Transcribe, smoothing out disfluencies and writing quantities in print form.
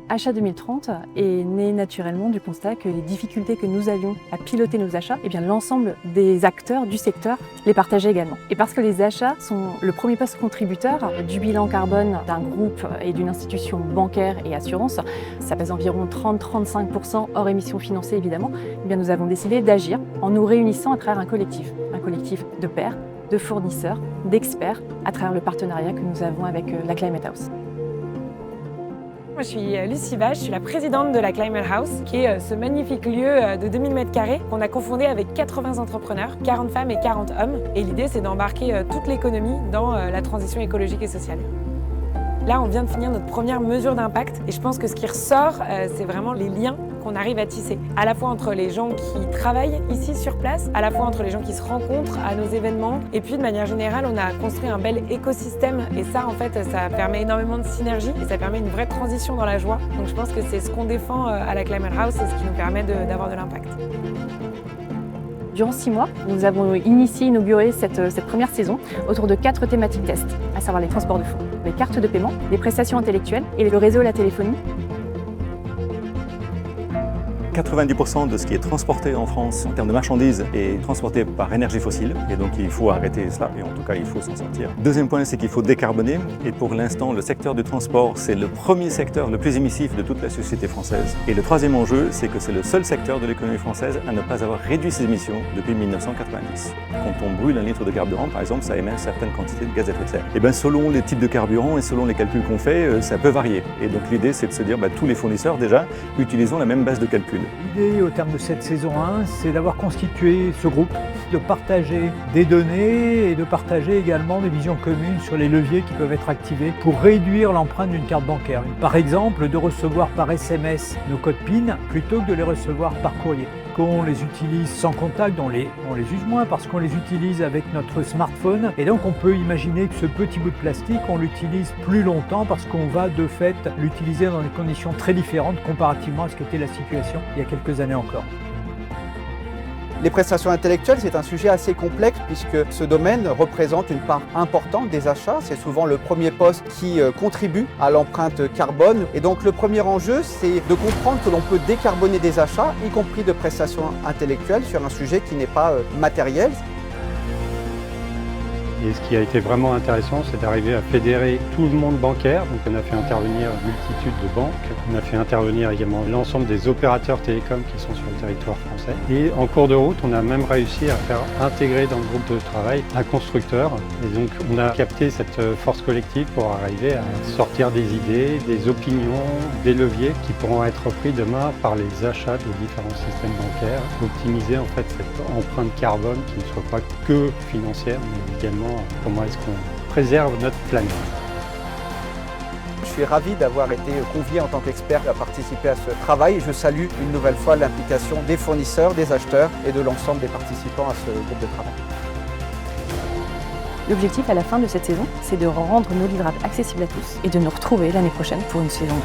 Achat 2030 est né naturellement du constat que les difficultés que nous avions à piloter nos achats, l'ensemble des acteurs du secteur les partageaient également. Et parce que les achats sont le premier poste contributeur du bilan carbone d'un groupe et d'une institution bancaire et assurance, ça pèse environ 30-35% hors émissions financées évidemment, nous avons décidé d'agir en nous réunissant à travers un collectif de pairs, de fournisseurs, d'experts, à travers le partenariat que nous avons avec la Climate House. Moi, je suis Lucie Vache, je suis la présidente de la Climate House, qui est ce magnifique lieu de 2000 m² qu'on a confondé avec 80 entrepreneurs, 40 femmes et 40 hommes. Et l'idée, c'est d'embarquer toute l'économie dans la transition écologique et sociale. Là, on vient de finir notre première mesure d'impact et je pense que ce qui ressort, c'est vraiment les liens qu'on arrive à tisser, à la fois entre les gens qui travaillent ici sur place, à la fois entre les gens qui se rencontrent à nos événements, et puis de manière générale, on a construit un bel écosystème et ça, en fait, ça permet énormément de synergie et ça permet une vraie transition dans la joie. Donc je pense que c'est ce qu'on défend à la Climate House et ce qui nous permet d'avoir de l'impact. Durant 6 mois, nous avons inauguré cette première saison autour de 4 thématiques tests, à savoir les transports de fonds, les cartes de paiement, les prestations intellectuelles et le réseau et la téléphonie. 90% de ce qui est transporté en France en termes de marchandises est transporté par énergie fossile et donc il faut arrêter cela et en tout cas il faut s'en sortir. Deuxième point, c'est qu'il faut décarboner et pour l'instant le secteur du transport c'est le premier secteur le plus émissif de toute la société française. Et le troisième enjeu, c'est que c'est le seul secteur de l'économie française à ne pas avoir réduit ses émissions depuis 1990. Quand on brûle un litre de carburant par exemple, ça émet certaines quantités de gaz à effet de serre. Et bien selon les types de carburant et selon les calculs qu'on fait, ça peut varier. Et donc l'idée c'est de se dire tous les fournisseurs déjà utilisons la même base de calcul. L'idée au terme de cette saison 1, c'est d'avoir constitué ce groupe, de partager des données et de partager également des visions communes sur les leviers qui peuvent être activés pour réduire l'empreinte d'une carte bancaire. Par exemple, de recevoir par SMS nos codes PIN plutôt que de les recevoir par courrier. Qu'on les utilise sans contact, on les use moins parce qu'on les utilise avec notre smartphone. Et donc on peut imaginer que ce petit bout de plastique, on l'utilise plus longtemps parce qu'on va de fait l'utiliser dans des conditions très différentes comparativement à ce qu'était la situation il y a quelques années encore. Les prestations intellectuelles, c'est un sujet assez complexe puisque ce domaine représente une part importante des achats. C'est souvent le premier poste qui contribue à l'empreinte carbone. Et donc le premier enjeu, c'est de comprendre que l'on peut décarboner des achats, y compris de prestations intellectuelles, sur un sujet qui n'est pas matériel. Et ce qui a été vraiment intéressant, c'est d'arriver à fédérer tout le monde bancaire. Donc on a fait intervenir une multitude de banques. On a fait intervenir également l'ensemble des opérateurs télécoms qui sont sur le territoire français. Et en cours de route, on a même réussi à faire intégrer dans le groupe de travail un constructeur. Et donc on a capté cette force collective pour arriver à sortir des idées, des opinions, des leviers qui pourront être pris demain par les achats des différents systèmes bancaires. Optimiser en fait cette empreinte carbone qui ne soit pas que financière, mais également comment est-ce qu'on préserve notre planète. Je suis ravi d'avoir été convié en tant qu'expert à participer à ce travail. Je salue une nouvelle fois l'implication des fournisseurs, des acheteurs et de l'ensemble des participants à ce groupe de travail. L'objectif à la fin de cette saison, c'est de rendre nos livrables accessibles à tous et de nous retrouver l'année prochaine pour une saison 2.